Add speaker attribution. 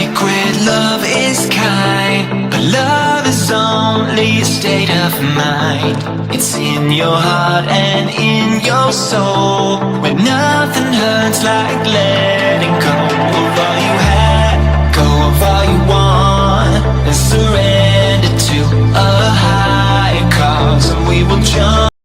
Speaker 1: sacred, love is kind, but love is only a state of mind. It's in your heart and in your soul, where nothing hurts like letting go of all you had, go of all you want, and surrender.